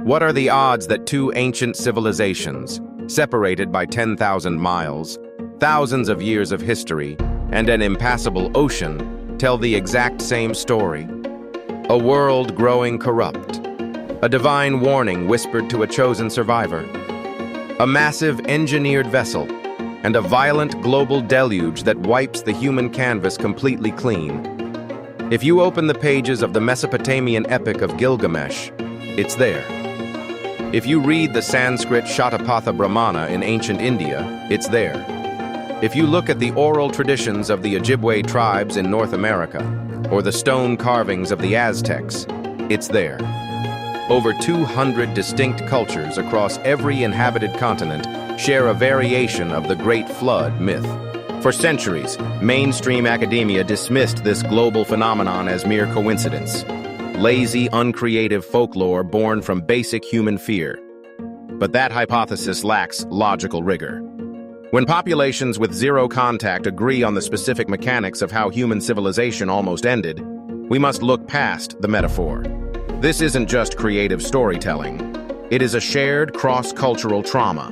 What are the odds that two ancient civilizations, separated by 10,000 miles, thousands of years of history, and an impassable ocean, tell the exact same story? A world growing corrupt. A divine warning whispered to a chosen survivor. A massive engineered vessel, and a violent global deluge that wipes the human canvas completely clean. If you open the pages of the Mesopotamian epic of Gilgamesh, it's there. If you read the Sanskrit Shatapatha Brahmana in ancient India, it's there. If you look at the oral traditions of the Ojibwe tribes in North America, or the stone carvings of the Aztecs, it's there. Over 200 distinct cultures across every inhabited continent share a variation of the Great Flood myth. For centuries, mainstream academia dismissed this global phenomenon as mere coincidence. Lazy, uncreative folklore born from basic human fear. But that hypothesis lacks logical rigor. When populations with zero contact agree on the specific mechanics of how human civilization almost ended, we must look past the metaphor. This isn't just creative storytelling. It is a shared cross-cultural trauma.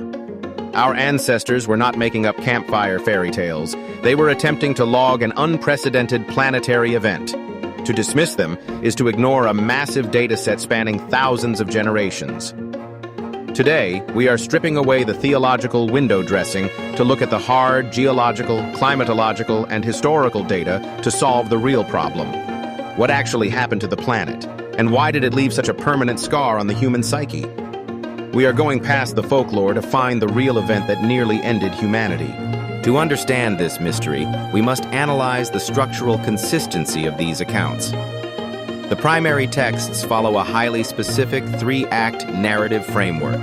Our ancestors were not making up campfire fairy tales. They were attempting to log an unprecedented planetary event. To dismiss them is to ignore a massive data set spanning thousands of generations. Today, we are stripping away the theological window dressing to look at the hard geological, climatological, and historical data to solve the real problem. What actually happened to the planet? And why did it leave such a permanent scar on the human psyche? We are going past the folklore to find the real event that nearly ended humanity. To understand this mystery, we must analyze the structural consistency of these accounts. The primary texts follow a highly specific three-act narrative framework.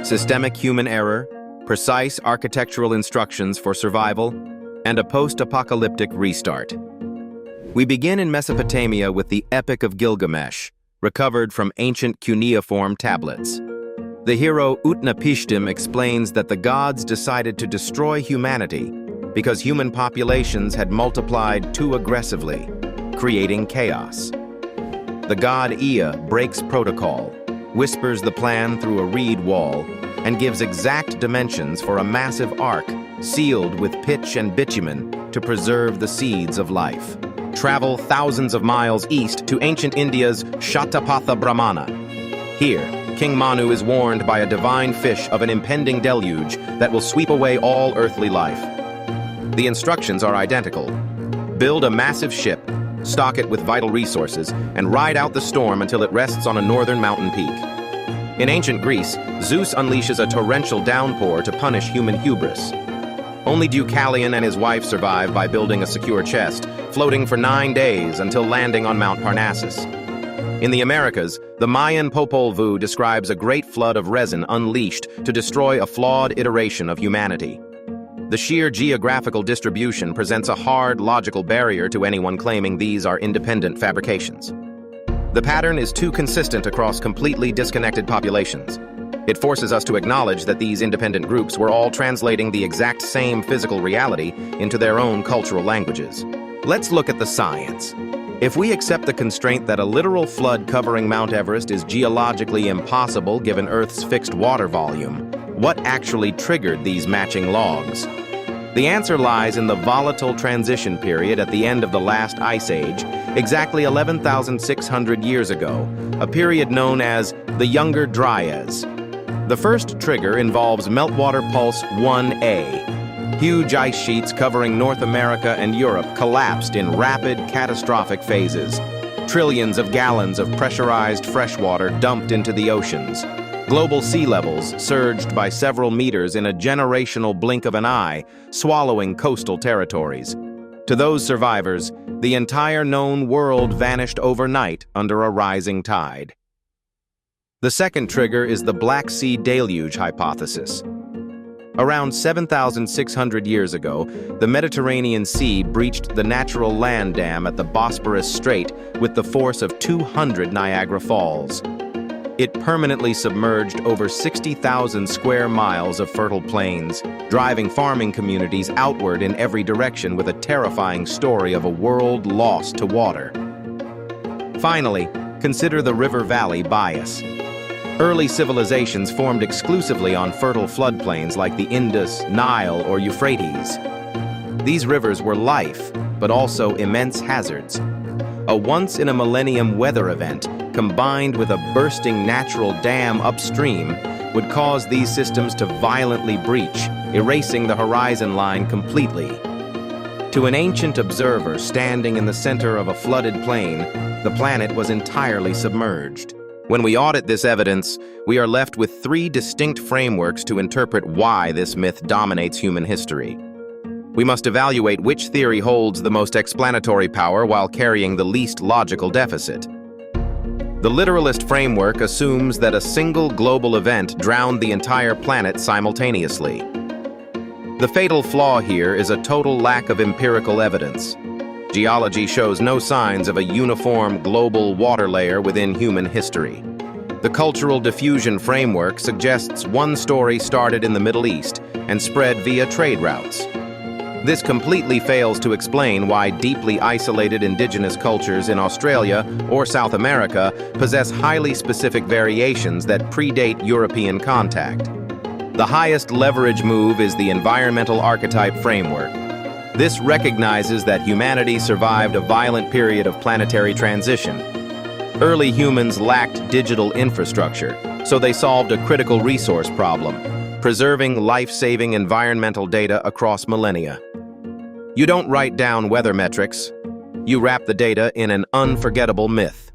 Systemic human error, precise architectural instructions for survival, and a post-apocalyptic restart. We begin in Mesopotamia with the Epic of Gilgamesh, recovered from ancient cuneiform tablets. The hero Utnapishtim explains that the gods decided to destroy humanity because human populations had multiplied too aggressively, creating chaos. The god Ea breaks protocol, whispers the plan through a reed wall, and gives exact dimensions for a massive ark sealed with pitch and bitumen to preserve the seeds of life. Travel thousands of miles east to ancient India's Shatapatha Brahmana. Here, King Manu is warned by a divine fish of an impending deluge that will sweep away all earthly life. The instructions are identical. Build a massive ship, stock it with vital resources, and ride out the storm until it rests on a northern mountain peak. In ancient Greece, Zeus unleashes a torrential downpour to punish human hubris. Only Deucalion and his wife survive by building a secure chest, floating for 9 days until landing on Mount Parnassus. In the Americas, the Mayan Popol Vuh describes a great flood of resin unleashed to destroy a flawed iteration of humanity. The sheer geographical distribution presents a hard logical barrier to anyone claiming these are independent fabrications. The pattern is too consistent across completely disconnected populations. It forces us to acknowledge that these independent groups were all translating the exact same physical reality into their own cultural languages. Let's look at the science. If we accept the constraint that a literal flood covering Mount Everest is geologically impossible given Earth's fixed water volume, what actually triggered these matching logs? The answer lies in the volatile transition period at the end of the last ice age, exactly 11,600 years ago, a period known as the Younger Dryas. The first trigger involves Meltwater Pulse 1A. Huge ice sheets covering North America and Europe collapsed in rapid, catastrophic phases. Trillions of gallons of pressurized freshwater dumped into the oceans. Global sea levels surged by several meters in a generational blink of an eye, swallowing coastal territories. To those survivors, the entire known world vanished overnight under a rising tide. The second trigger is the Black Sea Deluge hypothesis. Around 7,600 years ago, the Mediterranean Sea breached the natural land dam at the Bosporus Strait with the force of 200 Niagara Falls. It permanently submerged over 60,000 square miles of fertile plains, driving farming communities outward in every direction with a terrifying story of a world lost to water. Finally, consider the river-valley bias. Early civilizations formed exclusively on fertile floodplains like the Indus, Nile, or Euphrates. These rivers were life, but also immense hazards. A once-in-a-millennium weather event, combined with a bursting natural dam upstream, would cause these systems to violently breach, erasing the horizon line completely. To an ancient observer standing in the center of a flooded plain, the planet was entirely submerged. When we audit this evidence, we are left with three distinct frameworks to interpret why this myth dominates human history. We must evaluate which theory holds the most explanatory power while carrying the least logical deficit. The literalist framework assumes that a single global event drowned the entire planet simultaneously. The fatal flaw here is a total lack of empirical evidence. Geology shows no signs of a uniform global water layer within human history. The cultural diffusion framework suggests one story started in the Middle East and spread via trade routes. This completely fails to explain why deeply isolated indigenous cultures in Australia or South America possess highly specific variations that predate European contact. The highest leverage move is the environmental archetype framework. This recognizes that humanity survived a violent period of planetary transition. Early humans lacked digital infrastructure, so they solved a critical resource problem, preserving life-saving environmental data across millennia. You don't write down weather metrics, you wrap the data in an unforgettable myth.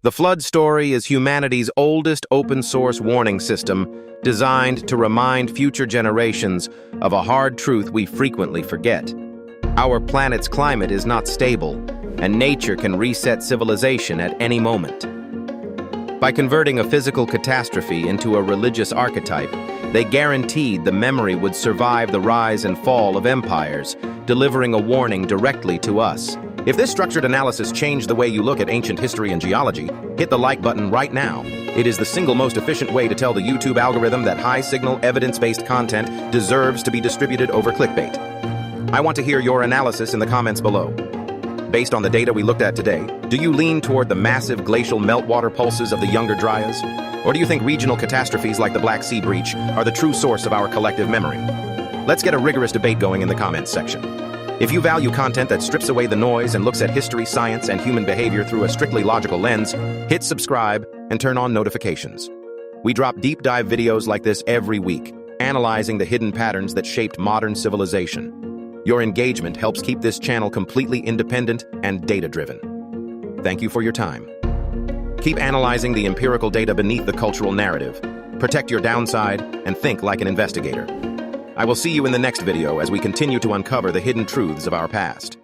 The flood story is humanity's oldest open-source warning system, designed to remind future generations of a hard truth we frequently forget. Our planet's climate is not stable, and nature can reset civilization at any moment. By converting a physical catastrophe into a religious archetype, they guaranteed the memory would survive the rise and fall of empires, delivering a warning directly to us. If this structured analysis changed the way you look at ancient history and geology, hit the like button right now. It is the single most efficient way to tell the YouTube algorithm that high-signal, evidence-based content deserves to be distributed over clickbait. I want to hear your analysis in the comments below. Based on the data we looked at today, do you lean toward the massive glacial meltwater pulses of the Younger Dryas? Or do you think regional catastrophes like the Black Sea breach are the true source of our collective memory? Let's get a rigorous debate going in the comments section. If you value content that strips away the noise and looks at history, science, and human behavior through a strictly logical lens, hit subscribe and turn on notifications. We drop deep dive videos like this every week, analyzing the hidden patterns that shaped modern civilization. Your engagement helps keep this channel completely independent and data-driven. Thank you for your time. Keep analyzing the empirical data beneath the cultural narrative. Protect your downside and think like an investigator. I will see you in the next video as we continue to uncover the hidden truths of our past.